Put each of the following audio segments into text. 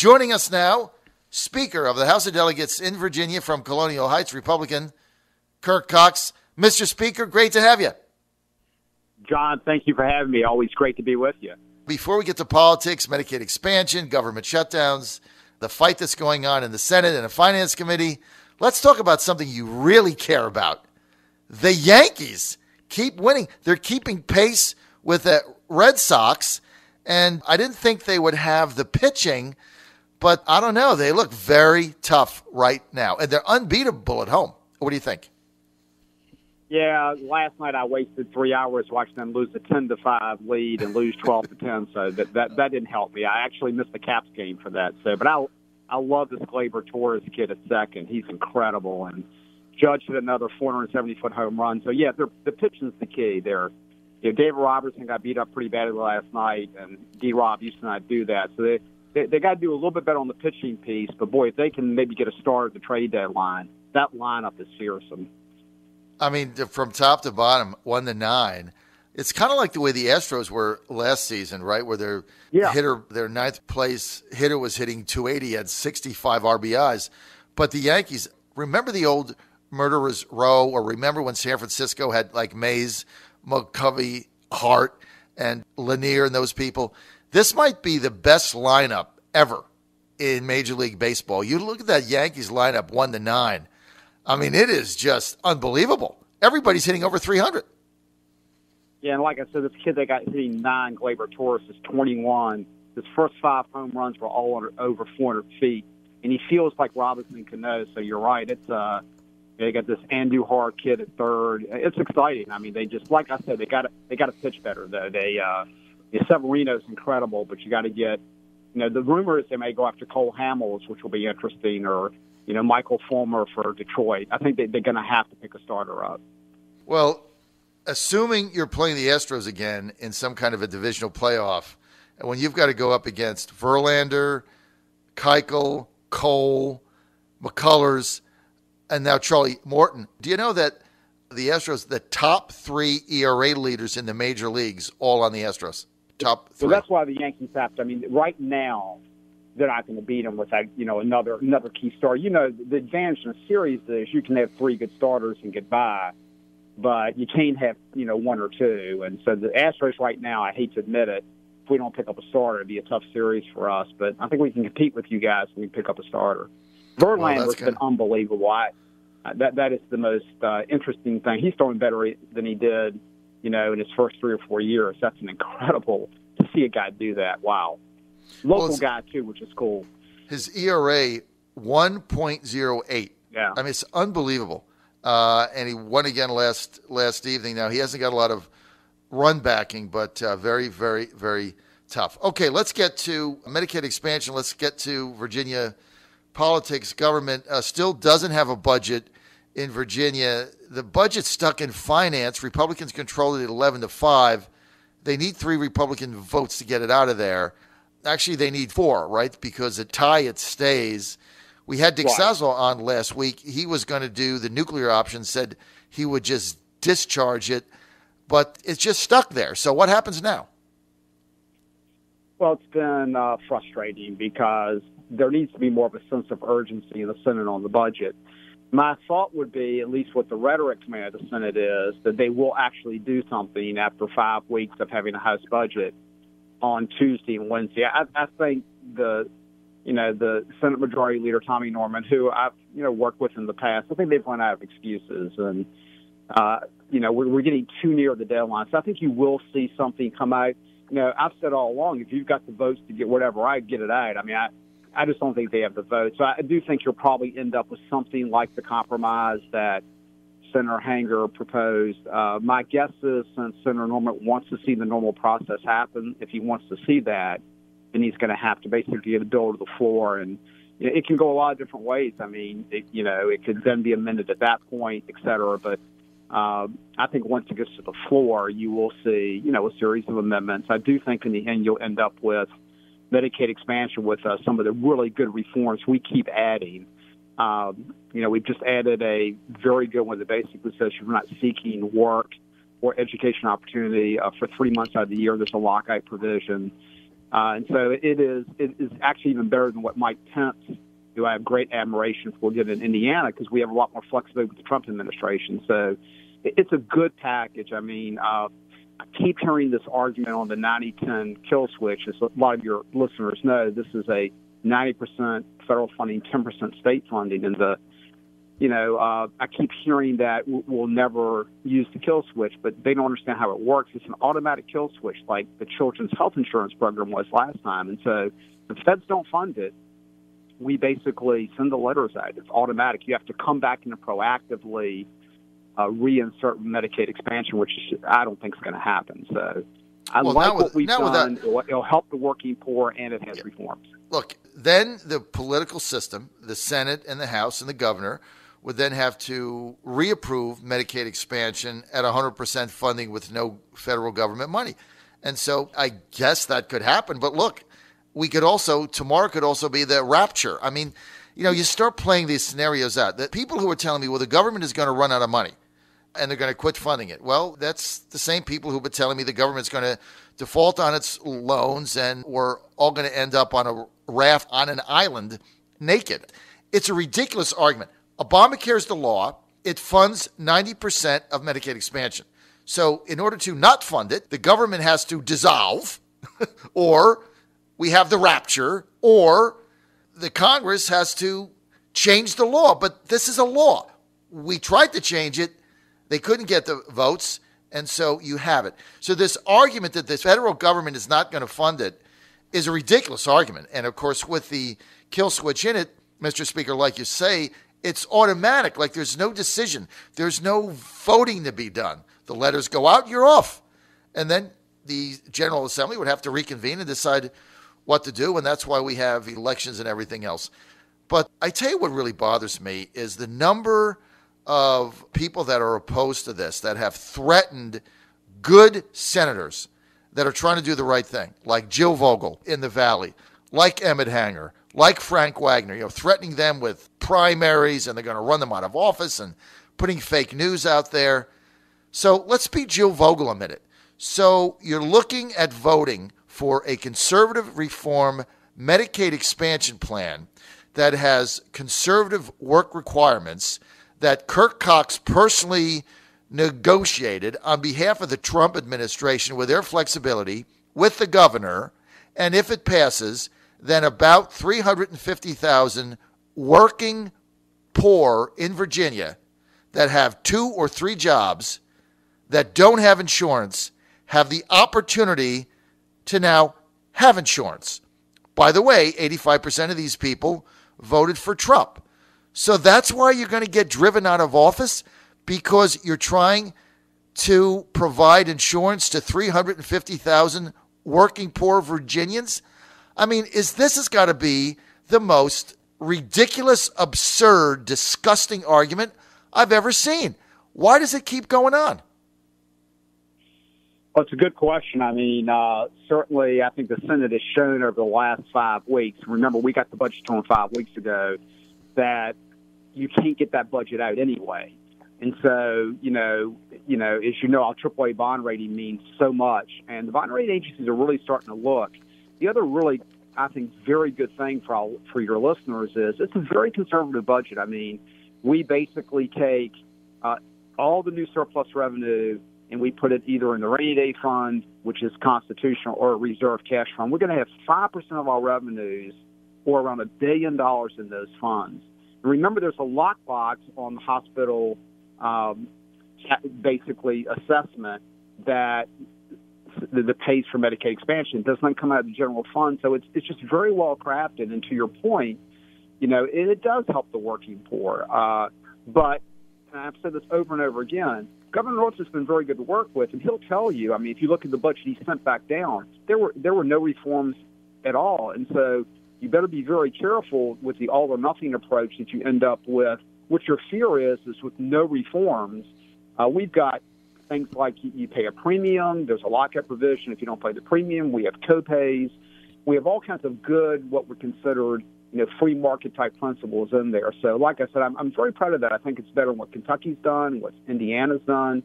Joining us now, Speaker of the House of Delegates in Virginia from Colonial Heights, Republican Kirk Cox. Mr. Speaker, great to have you. John, thank you for having me. Always great to be with you. Before we get to politics, Medicaid expansion, government shutdowns, the fight that's going on in the Senate and the Finance Committee, let's talk about something you really care about. The Yankees keep winning. They're keeping pace with the Red Sox, and I didn't think they would have the pitching, but I don't know. They look very tough right now, and they're unbeatable at home. What do you think? Yeah, last night I wasted 3 hours watching them lose a 10-5 lead and lose 12-10, so that didn't help me. I actually missed the Caps game for that. So, but I love this Gleyber Torres kid at second. He's incredible, and Judge hit another 470-foot home run. So yeah, the pitching's the key. David Robertson got beat up pretty badly last night, and D-Rob used to not do that. So they got to do a little bit better on the pitching piece. But boy, if they can maybe get a start at the trade deadline, that lineup is fearsome. I mean, from top to bottom, 1-9. It's kind of like the way the Astros were last season, right? Where their ninth place hitter was hitting 280, had 65 RBIs. But the Yankees, remember the old Murderer's Row, or remember when San Francisco had like Mays, McCovey, Hart, and Lanier and those people? This might be the best lineup ever in Major League Baseball. You look at that Yankees lineup, 1-9. I mean, it is just unbelievable. Everybody's hitting over 300. Yeah, and like I said, this kid that got hitting 9, Gleyber Torres, is 21. His first 5 home runs were all over 400 feet, and he feels like Robinson Cano. So you're right. It's they got this Andujar kid at third. It's exciting. I mean, they just, like I said, they got to pitch better though. Severino's incredible, but you got to get. The rumor is they may go after Cole Hamels, which will be interesting, or Michael Fulmer for Detroit. I think they're going to have to pick a starter up. Well, assuming you're playing the Astros again in some kind of a divisional playoff, and when you've got to go up against Verlander, Keuchel, Cole, McCullers, and now Charlie Morton, do you know that the Astros, the top 3 ERA leaders in the major leagues, all on the Astros? Top 3. Well, that's why the Yankees have to. I mean, right now, they're not going to beat them without, another key star. The advantage in a series is you can have 3 good starters and get by, but you can't have, 1 or 2. And so the Astros right now, I hate to admit it, if we don't pick up a starter, it'd be a tough series for us. But I think we can compete with you guys when we pick up a starter. Verlander's been unbelievable. That is the most interesting thing. He's throwing better than he did, in his first 3 or 4 years. That's an incredible to see a guy do that. Wow. Local guy, too, which is cool. His ERA, 1.08. Yeah. I mean, it's unbelievable. And he won again last evening. Now, he hasn't got a lot of run backing, but very, very, very tough. Okay, let's get to Medicaid expansion. Let's get to Virginia politics. Government still doesn't have a budget in Virginia. The budget's stuck in finance. Republicans control it at 11-5. They need 3 Republican votes to get it out of there. Actually, they need 4, right? Because a tie, it stays. We had Dick Sazzo on last week. He was going to do the nuclear option, said he would just discharge it, but it's just stuck there. So what happens now? Well, it's been frustrating because there needs to be more of a sense of urgency in the Senate on the budget. My thought would be, at least what the rhetoric coming out of the Senate is, that they will actually do something after 5 weeks of having a House budget on Tuesday and Wednesday. I think the Senate Majority Leader Tommy Norman, who I've worked with in the past, I think they've run out of excuses, and we're getting too near the deadline. So I think you will see something come out. I've said all along, if you've got the votes to get whatever, I get it out. I mean, I just don't think they have the votes. So I do think you'll probably end up with something like the compromise that Senator Hanger proposed. My guess is, since Senator Norman wants to see the normal process happen, if he wants to see that, then he's going to have to basically get a bill to the floor. And it can go a lot of different ways. I mean, it could then be amended at that point, et cetera. But I think once it gets to the floor, you will see, a series of amendments. I do think in the end you'll end up with Medicaid expansion with some of the really good reforms we keep adding. We've just added a very good one that basically says you're not seeking work or education opportunity for 3 months out of the year. There's a lockout provision. And so it is actually even better than what Mike Pence, who I have great admiration for, did in Indiana, because we have a lot more flexibility with the Trump administration. So it's a good package. I mean, I keep hearing this argument on the 90-10 kill switch. As a lot of your listeners know, this is a 90% federal funding, 10% state funding. And I keep hearing that we'll never use the kill switch, but they don't understand how it works. It's an automatic kill switch, like the Children's Health Insurance Program was last time. And so if the feds don't fund it, we basically send the letters out. It's automatic. You have to come back and proactively reinsert Medicaid expansion, which I don't think is going to happen. So I like what we've done. It'll help the working poor, and it has reforms. Look, then the political system, the Senate and the House and the governor, would then have to reapprove Medicaid expansion at 100% funding with no federal government money. And so I guess that could happen. But look, tomorrow could also be the rapture. I mean, you start playing these scenarios out. The people who are telling me, well, the government is going to run out of money and they're going to quit funding it. Well, that's the same people who've been telling me the government's going to default on its loans and we're all going to end up on a raft on an island naked. It's a ridiculous argument. Obamacare is the law. It funds 90% of Medicaid expansion. So in order to not fund it, the government has to dissolve or we have the rapture, or the Congress has to change the law. But this is a law. We tried to change it. They couldn't get the votes, and so you have it. So this argument that the federal government is not going to fund it is a ridiculous argument. And, of course, with the kill switch in it, Mr. Speaker, like you say, it's automatic. Like there's no decision. There's no voting to be done. The letters go out, you're off. And then the General Assembly would have to reconvene and decide what to do, and that's why we have elections and everything else. But I tell you what really bothers me is the number of people that are opposed to this, that have threatened good senators that are trying to do the right thing, like Jill Vogel in the Valley, like Emmett Hanger, like Frank Wagner, threatening them with primaries, and they're going to run them out of office and putting fake news out there. So let's be Jill Vogel a minute. So you're looking at voting for a conservative reform Medicaid expansion plan that has conservative work requirements that Kirk Cox personally negotiated on behalf of the Trump administration with their flexibility with the governor. And if it passes, then about 350,000 working poor in Virginia that have 2 or 3 jobs that don't have insurance have the opportunity to now have insurance. By the way, 85% of these people voted for Trump. So that's why you're going to get driven out of office, because you're trying to provide insurance to 350,000 working poor Virginians. I mean, this has got to be the most ridiculous, absurd, disgusting argument I've ever seen. Why does it keep going on? Well, it's a good question. I mean, certainly I think the Senate has shown over the last 5 weeks, remember we got the budget torn 5 weeks ago, that you can't get that budget out anyway. And so, as you know, our AAA bond rating means so much. And the bond rating agencies are really starting to look. The other really, I think, very good thing for your listeners is it's a very conservative budget. I mean, we basically take all the new surplus revenue and we put it either in the rainy day fund, which is constitutional, or a reserve cash fund. We're going to have 5% of our revenues, or around $1 billion in those funds. And remember, there's a lockbox on the hospital, basically assessment that pays for Medicaid expansion. It doesn't come out of the general fund, so it's just very well crafted. And to your point, it does help the working poor. But and I've said this over and over again, Governor North has been very good to work with, and he'll tell you, I mean, if you look at the budget he sent back down, there were no reforms at all. And so you better be very careful with the all-or-nothing approach that you end up with. What your fear is with no reforms. We've got things like you pay a premium. There's a lockout provision if you don't pay the premium. We have copays. We have all kinds of good, what were considered free market type principles in there. So like I said, I'm very proud of that. I think it's better than what Kentucky's done, what Indiana's done.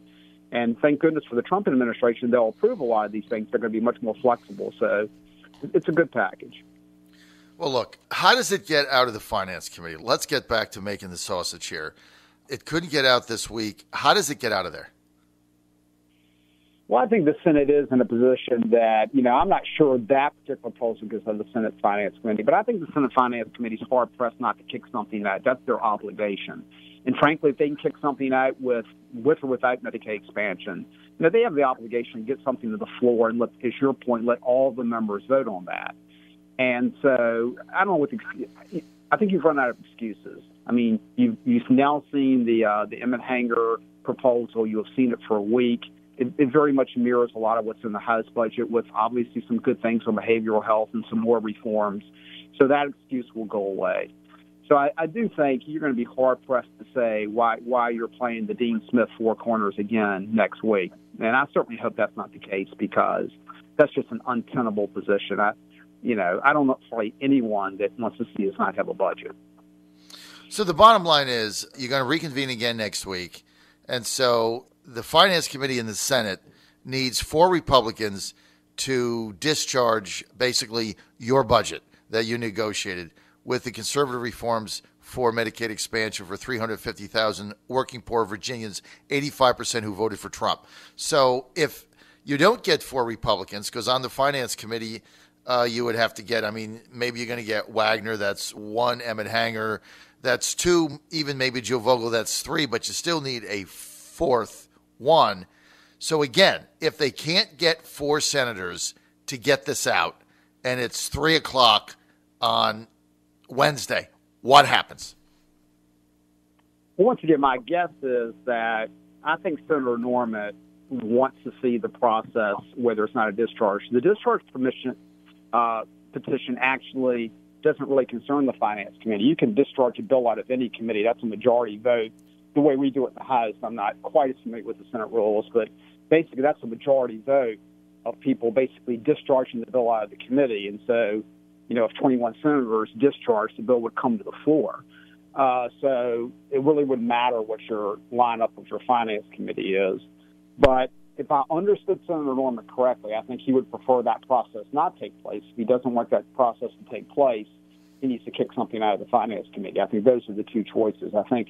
And thank goodness for the Trump administration, they'll approve a lot of these things. They're going to be much more flexible. So it's a good package. Well, look, how does it get out of the Finance Committee? Let's get back to making the sausage here. It couldn't get out this week. How does it get out of there? Well, I think the Senate is in a position that, I'm not sure that particular proposal goes on the Senate Finance Committee, but I think the Senate Finance Committee is hard-pressed not to kick something out. That's their obligation. And frankly, if they can kick something out with or without Medicaid expansion, they have the obligation to get something to the floor and, as your point, let all the members vote on that. And so I don't know I think you've run out of excuses. I mean, you've now seen the Emmett Hanger proposal. You have seen it for a week. It very much mirrors a lot of what's in the House budget, with obviously some good things on behavioral health and some more reforms. So that excuse will go away. So I do think you're going to be hard-pressed to say why you're playing the Dean Smith four corners again next week. And I certainly hope that's not the case, because that's just an untenable position. I don't know probably anyone that wants to see us not have a budget. So the bottom line is you're going to reconvene again next week. And so the Finance Committee in the Senate needs 4 Republicans to discharge basically your budget that you negotiated with the conservative reforms for Medicaid expansion for 350,000 working poor Virginians, 85% who voted for Trump. So if you don't get 4 Republicans, because on the Finance Committee, you would have to get, maybe you're going to get Wagner, that's 1, Emmett Hanger, that's 2, even maybe Joe Vogel, that's 3, but you still need a 4th one. So again, if they can't get 4 senators to get this out, and it's 3 o'clock on Wednesday, what happens? Well, once again, my guess is that I think Senator Norman wants to see the process whether it's not a discharge. The discharge petition actually doesn't really concern the Finance Committee. You can discharge a bill out of any committee. That's a majority vote. The way we do it in the House, I'm not quite as familiar with the Senate rules, but basically that's a majority vote of people basically discharging the bill out of the committee. And so, if 21 senators discharged, the bill would come to the floor. So it really wouldn't matter what your lineup of your Finance Committee is. But if I understood Senator Norman correctly, I think he would prefer that process not take place. If he doesn't want that process to take place, he needs to kick something out of the Finance Committee. I think those are the 2 choices. I think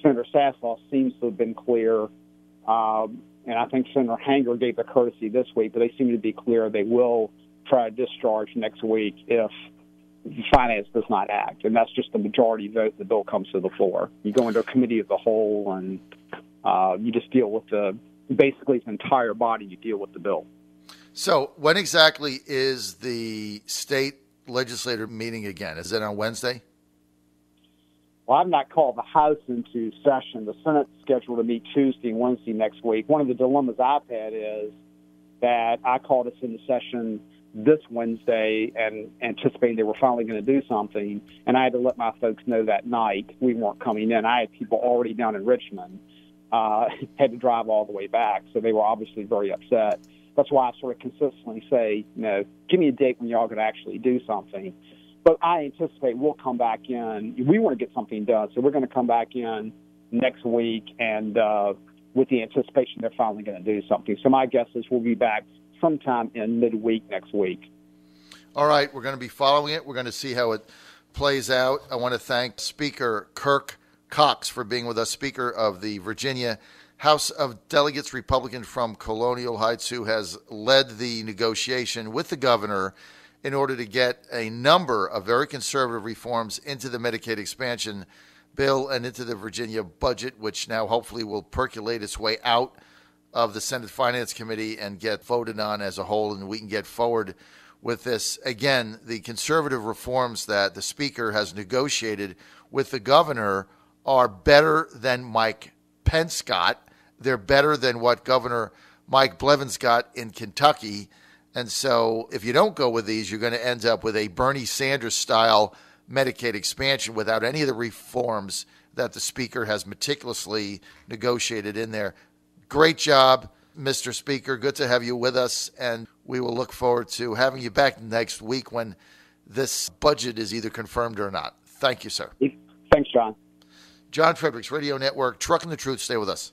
Senator Sasslaw seems to have been clear, and I think Senator Hanger gave the courtesy this week, but they seem to be clear they will try to discharge next week if Finance does not act, and that's just the majority vote. The bill comes to the floor. You go into a committee of the whole, and you just deal with basically the entire body. You deal with the bill. So when exactly is the state legislature meeting again? Is it on Wednesday? Well, I've not called the House into session. The Senate's scheduled to meet Tuesday and Wednesday next week. One of the dilemmas I've had is that I called us into session this Wednesday and anticipating they were finally going to do something, and I had to let my folks know that night we weren't coming in. I had people already down in Richmond, had to drive all the way back, so they were obviously very upset. That's why I sort of consistently say, give me a date when y'all going to actually do something. But I anticipate we'll come back in. We want to get something done, so we're going to come back in next week and with the anticipation they're finally going to do something. So my guess is we'll be back sometime in midweek next week. All right, we're going to be following it. We're going to see how it plays out. I want to thank Speaker Kirk Cox for being with us, Speaker of the Virginia House of Delegates, Republican from Colonial Heights, who has led the negotiation with the governor in order to get a number of very conservative reforms into the Medicaid expansion bill and into the Virginia budget, which now hopefully will percolate its way out of the Senate Finance Committee and get voted on as a whole, and we can get forward with this. Again, the conservative reforms that the Speaker has negotiated with the governor are better than Mike Pence got. They're better than what Governor Mike Blevins got in Kentucky. And so if you don't go with these, you're going to end up with a Bernie Sanders-style Medicaid expansion without any of the reforms that the Speaker has meticulously negotiated in there. Great job, Mr. Speaker. Good to have you with us, and we will look forward to having you back next week when this budget is either confirmed or not. Thank you, sir. Thanks, John. John Fredericks Radio Network, Trucking the Truth. Stay with us.